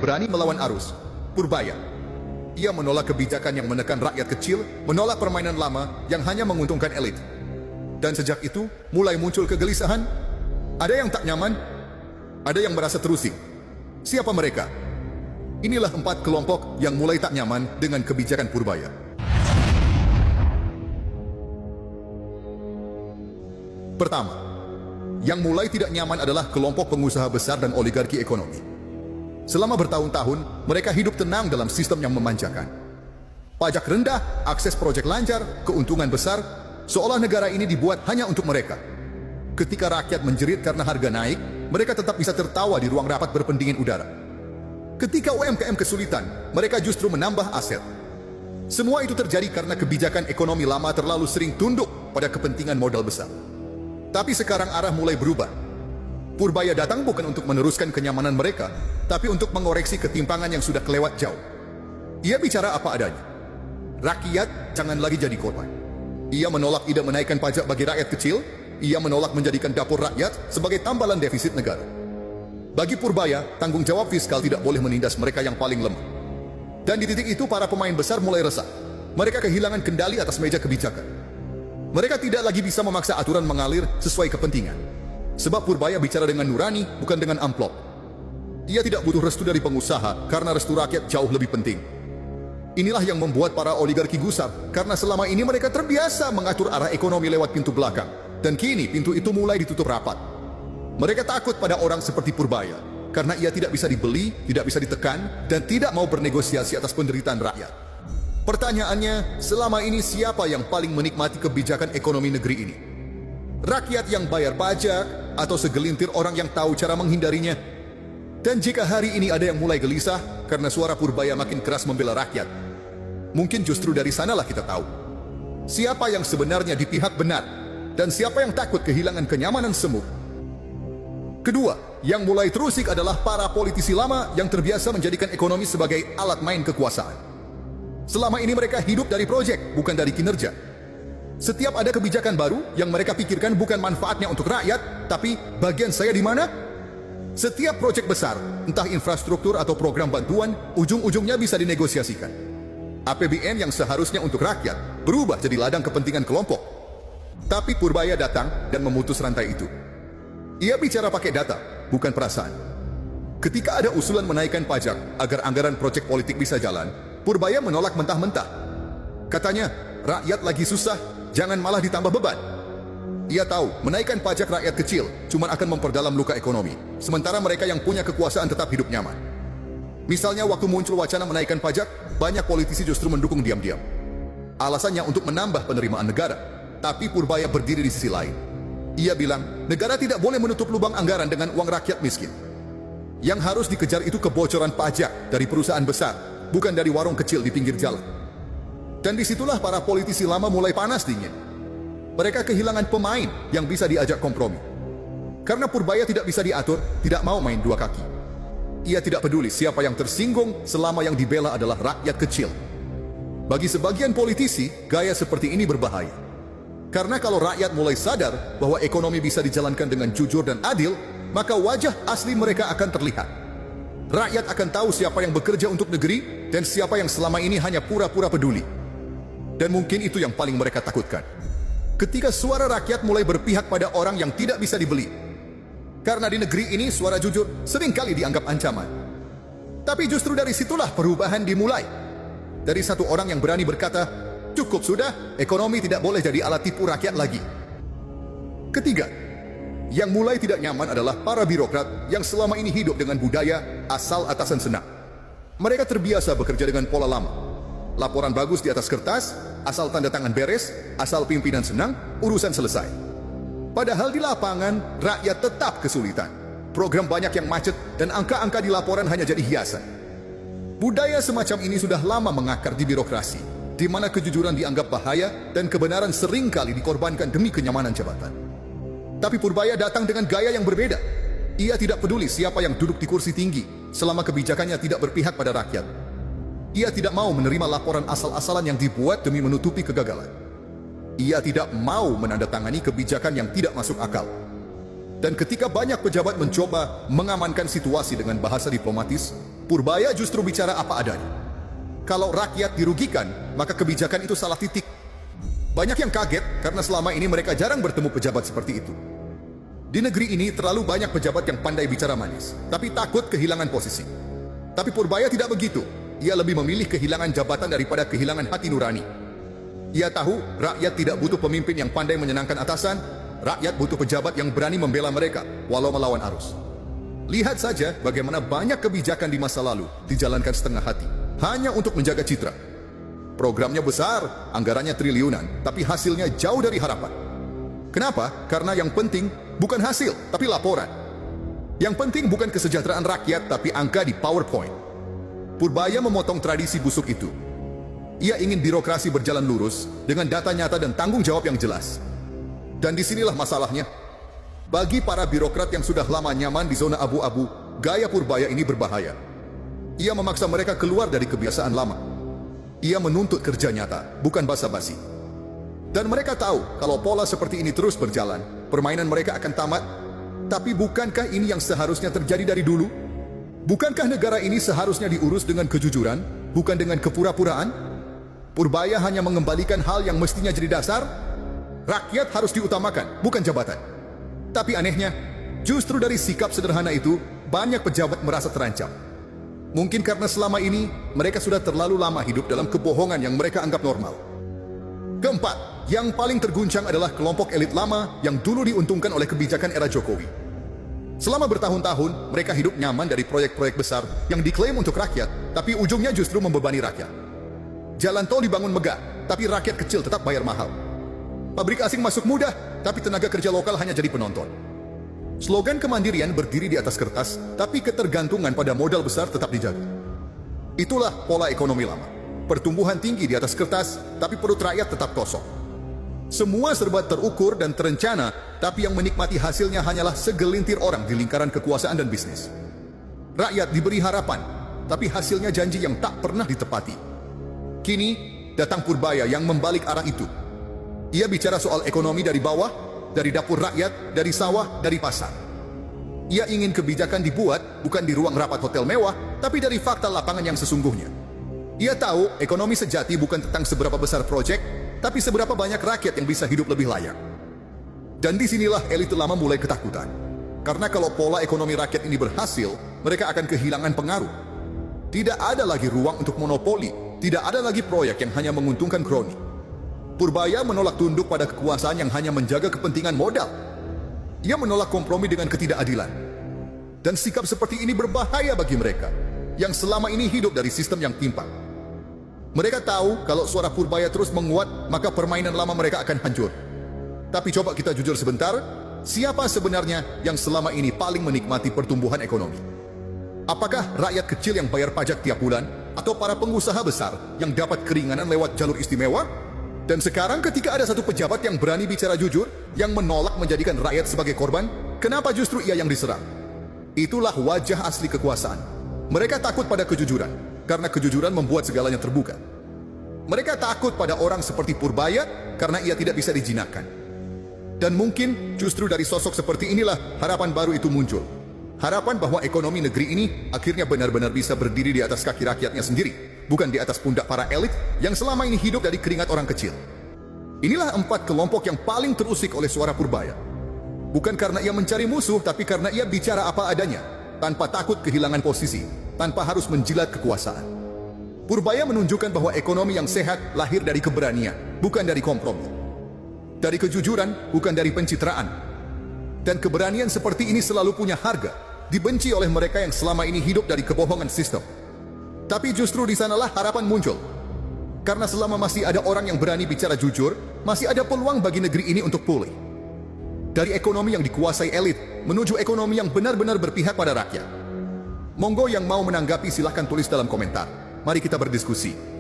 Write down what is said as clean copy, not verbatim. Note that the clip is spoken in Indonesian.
berani melawan arus. Purbaya. Ia menolak kebijakan yang menekan rakyat kecil, menolak permainan lama yang hanya menguntungkan elit. Dan sejak itu, mulai muncul kegelisahan. Ada yang tak nyaman, ada yang merasa terusik. Siapa mereka? Inilah 4 kelompok yang mulai tak nyaman dengan kebijakan Purbaya. Pertama, yang mulai tidak nyaman adalah kelompok pengusaha besar dan oligarki ekonomi. Selama bertahun-tahun, mereka hidup tenang dalam sistem yang memanjakan. Pajak rendah, akses proyek lancar, keuntungan besar, seolah negara ini dibuat hanya untuk mereka. Ketika rakyat menjerit karena harga naik, mereka tetap bisa tertawa di ruang rapat berpendingin udara. Ketika UMKM kesulitan, mereka justru menambah aset. Semua itu terjadi karena kebijakan ekonomi lama terlalu sering tunduk pada kepentingan modal besar. Tapi sekarang arah mulai berubah. Purbaya datang bukan untuk meneruskan kenyamanan mereka, tapi untuk mengoreksi ketimpangan yang sudah kelewat jauh. Ia bicara apa adanya. Rakyat jangan lagi jadi korban. Ia menolak ide menaikkan pajak bagi rakyat kecil. Ia menolak menjadikan dapur rakyat sebagai tambalan defisit negara. Bagi Purbaya, tanggung jawab fiskal tidak boleh menindas mereka yang paling lemah. Dan di titik itu para pemain besar mulai resah. Mereka kehilangan kendali atas meja kebijakan. Mereka tidak lagi bisa memaksa aturan mengalir sesuai kepentingan. Sebab Purbaya bicara dengan nurani, bukan dengan amplop. Ia tidak butuh restu dari pengusaha, karena restu rakyat jauh lebih penting. Inilah yang membuat para oligarki gusar, karena selama ini mereka terbiasa mengatur arah ekonomi lewat pintu belakang. Dan kini pintu itu mulai ditutup rapat. Mereka takut pada orang seperti Purbaya, karena ia tidak bisa dibeli, tidak bisa ditekan, dan tidak mau bernegosiasi atas penderitaan rakyat. Pertanyaannya, selama ini siapa yang paling menikmati kebijakan ekonomi negeri ini? Rakyat yang bayar pajak atau segelintir orang yang tahu cara menghindarinya? Dan jika hari ini ada yang mulai gelisah karena suara Purbaya makin keras membela rakyat, mungkin justru dari sanalah kita tahu siapa yang sebenarnya di pihak benar dan siapa yang takut kehilangan kenyamanan semu. Kedua, yang mulai terusik adalah para politisi lama yang terbiasa menjadikan ekonomi sebagai alat main kekuasaan. Selama ini mereka hidup dari proyek, bukan dari kinerja. Setiap ada kebijakan baru, yang mereka pikirkan bukan manfaatnya untuk rakyat, tapi bagian saya di mana? Setiap proyek besar, entah infrastruktur atau program bantuan, ujung-ujungnya bisa dinegosiasikan. APBN yang seharusnya untuk rakyat, berubah jadi ladang kepentingan kelompok. Tapi Purbaya datang dan memutus rantai itu. Ia bicara pakai data, bukan perasaan. Ketika ada usulan menaikkan pajak agar anggaran proyek politik bisa jalan, Purbaya menolak mentah-mentah. Katanya, rakyat lagi susah, jangan malah ditambah beban. Ia tahu, menaikkan pajak rakyat kecil cuma akan memperdalam luka ekonomi, sementara mereka yang punya kekuasaan tetap hidup nyaman. Misalnya waktu muncul wacana menaikkan pajak, banyak politisi justru mendukung diam-diam. Alasannya untuk menambah penerimaan negara. Tapi Purbaya berdiri di sisi lain. Ia bilang, negara tidak boleh menutup lubang anggaran dengan uang rakyat miskin. Yang harus dikejar itu kebocoran pajak dari perusahaan besar, bukan dari warung kecil di pinggir jalan. Dan disitulah para politisi lama mulai panas dingin. Mereka kehilangan pemain yang bisa diajak kompromi. Karena Purbaya tidak bisa diatur, tidak mau main dua kaki. Ia tidak peduli siapa yang tersinggung selama yang dibela adalah rakyat kecil. Bagi sebagian politisi, gaya seperti ini berbahaya. Karena kalau rakyat mulai sadar bahwa ekonomi bisa dijalankan dengan jujur dan adil, maka wajah asli mereka akan terlihat. Rakyat akan tahu siapa yang bekerja untuk negeri dan siapa yang selama ini hanya pura-pura peduli. Dan mungkin itu yang paling mereka takutkan. Ketika suara rakyat mulai berpihak pada orang yang tidak bisa dibeli. Karena di negeri ini suara jujur seringkali dianggap ancaman. Tapi justru dari situlah perubahan dimulai. Dari satu orang yang berani berkata, cukup sudah, ekonomi tidak boleh jadi alat tipu rakyat lagi. Ketiga, yang mulai tidak nyaman adalah para birokrat yang selama ini hidup dengan budaya asal atasan senang. Mereka terbiasa bekerja dengan pola lama. Laporan bagus di atas kertas, asal tanda tangan beres, asal pimpinan senang, urusan selesai. Padahal di lapangan, rakyat tetap kesulitan. Program banyak yang macet dan angka-angka di laporan hanya jadi hiasan. Budaya semacam ini sudah lama mengakar di birokrasi, di mana kejujuran dianggap bahaya dan kebenaran seringkali dikorbankan demi kenyamanan jabatan. Tapi Purbaya datang dengan gaya yang berbeda. Ia tidak peduli siapa yang duduk di kursi tinggi, selama kebijakannya tidak berpihak pada rakyat. Ia tidak mau menerima laporan asal-asalan yang dibuat demi menutupi kegagalan. Ia tidak mau menandatangani kebijakan yang tidak masuk akal. Dan ketika banyak pejabat mencoba mengamankan situasi dengan bahasa diplomatis, Purbaya justru bicara apa adanya. Kalau rakyat dirugikan, maka kebijakan itu salah titik. Banyak yang kaget karena selama ini mereka jarang bertemu pejabat seperti itu. Di negeri ini terlalu banyak pejabat yang pandai bicara manis, tapi takut kehilangan posisi. Tapi Purbaya tidak begitu. Ia lebih memilih kehilangan jabatan daripada kehilangan hati nurani. Ia tahu rakyat tidak butuh pemimpin yang pandai menyenangkan atasan, rakyat butuh pejabat yang berani membela mereka walau melawan arus. Lihat saja bagaimana banyak kebijakan di masa lalu dijalankan setengah hati, hanya untuk menjaga citra. Programnya besar, anggarannya triliunan, tapi hasilnya jauh dari harapan. Kenapa? Karena yang penting bukan hasil, tapi laporan. Yang penting bukan kesejahteraan rakyat, tapi angka di PowerPoint. Purbaya memotong tradisi busuk itu. Ia ingin birokrasi berjalan lurus dengan data nyata dan tanggung jawab yang jelas. Dan disinilah masalahnya. Bagi para birokrat yang sudah lama nyaman di zona abu-abu, gaya Purbaya ini berbahaya. Ia memaksa mereka keluar dari kebiasaan lama. Ia menuntut kerja nyata, bukan basa-basi. Dan mereka tahu kalau pola seperti ini terus berjalan, permainan mereka akan tamat. Tapi bukankah ini yang seharusnya terjadi dari dulu? Bukankah negara ini seharusnya diurus dengan kejujuran, bukan dengan kepura-puraan? Purbaya hanya mengembalikan hal yang mestinya jadi dasar. Rakyat harus diutamakan, bukan jabatan. Tapi anehnya, justru dari sikap sederhana itu, banyak pejabat merasa terancam. Mungkin karena selama ini, mereka sudah terlalu lama hidup dalam kebohongan yang mereka anggap normal. Keempat, yang paling terguncang adalah kelompok elit lama yang dulu diuntungkan oleh kebijakan era Jokowi. Selama bertahun-tahun, mereka hidup nyaman dari proyek-proyek besar yang diklaim untuk rakyat, tapi ujungnya justru membebani rakyat. Jalan tol dibangun megah, tapi rakyat kecil tetap bayar mahal. Pabrik asing masuk mudah, tapi tenaga kerja lokal hanya jadi penonton. Slogan kemandirian berdiri di atas kertas, tapi ketergantungan pada modal besar tetap dijaga. Itulah pola ekonomi lama. Pertumbuhan tinggi di atas kertas, tapi perut rakyat tetap kosong. Semua serba terukur dan terencana, tapi yang menikmati hasilnya hanyalah segelintir orang di lingkaran kekuasaan dan bisnis. Rakyat diberi harapan, tapi hasilnya janji yang tak pernah ditepati. Kini, datang Purbaya yang membalik arah itu. Ia bicara soal ekonomi dari bawah, dari dapur rakyat, dari sawah, dari pasar. Ia ingin kebijakan dibuat bukan di ruang rapat hotel mewah, tapi dari fakta lapangan yang sesungguhnya. Ia tahu ekonomi sejati bukan tentang seberapa besar proyek, tapi seberapa banyak rakyat yang bisa hidup lebih layak. Dan disinilah elit lama mulai ketakutan. Karena kalau pola ekonomi rakyat ini berhasil, mereka akan kehilangan pengaruh. Tidak ada lagi ruang untuk monopoli, tidak ada lagi proyek yang hanya menguntungkan kroni. Purbaya menolak tunduk pada kekuasaan yang hanya menjaga kepentingan modal. Ia menolak kompromi dengan ketidakadilan. Dan sikap seperti ini berbahaya bagi mereka, yang selama ini hidup dari sistem yang timpang. Mereka tahu kalau suara Purbaya terus menguat, maka permainan lama mereka akan hancur. Tapi coba kita jujur sebentar, siapa sebenarnya yang selama ini paling menikmati pertumbuhan ekonomi? Apakah rakyat kecil yang bayar pajak tiap bulan, atau para pengusaha besar yang dapat keringanan lewat jalur istimewa? Dan sekarang ketika ada satu pejabat yang berani bicara jujur, yang menolak menjadikan rakyat sebagai korban, kenapa justru ia yang diserang? Itulah wajah asli kekuasaan. Mereka takut pada kejujuran, karena kejujuran membuat segalanya terbuka. Mereka takut pada orang seperti Purbaya, karena ia tidak bisa dijinakkan. Dan mungkin justru dari sosok seperti inilah harapan baru itu muncul. Harapan bahwa ekonomi negeri ini akhirnya benar-benar bisa berdiri di atas kaki rakyatnya sendiri, bukan di atas pundak para elit yang selama ini hidup dari keringat orang kecil. Inilah 4 kelompok yang paling terusik oleh suara Purbaya. Bukan karena ia mencari musuh, tapi karena ia bicara apa adanya, tanpa takut kehilangan posisi, tanpa harus menjilat kekuasaan. Purbaya menunjukkan bahwa ekonomi yang sehat lahir dari keberanian, bukan dari kompromi. Dari kejujuran, bukan dari pencitraan. Dan keberanian seperti ini selalu punya harga, dibenci oleh mereka yang selama ini hidup dari kebohongan sistem. Tapi justru di sanalah harapan muncul. Karena selama masih ada orang yang berani bicara jujur, masih ada peluang bagi negeri ini untuk pulih. Dari ekonomi yang dikuasai elit, menuju ekonomi yang benar-benar berpihak pada rakyat. Monggo yang mau menanggapi silahkan tulis dalam komentar. Mari kita berdiskusi.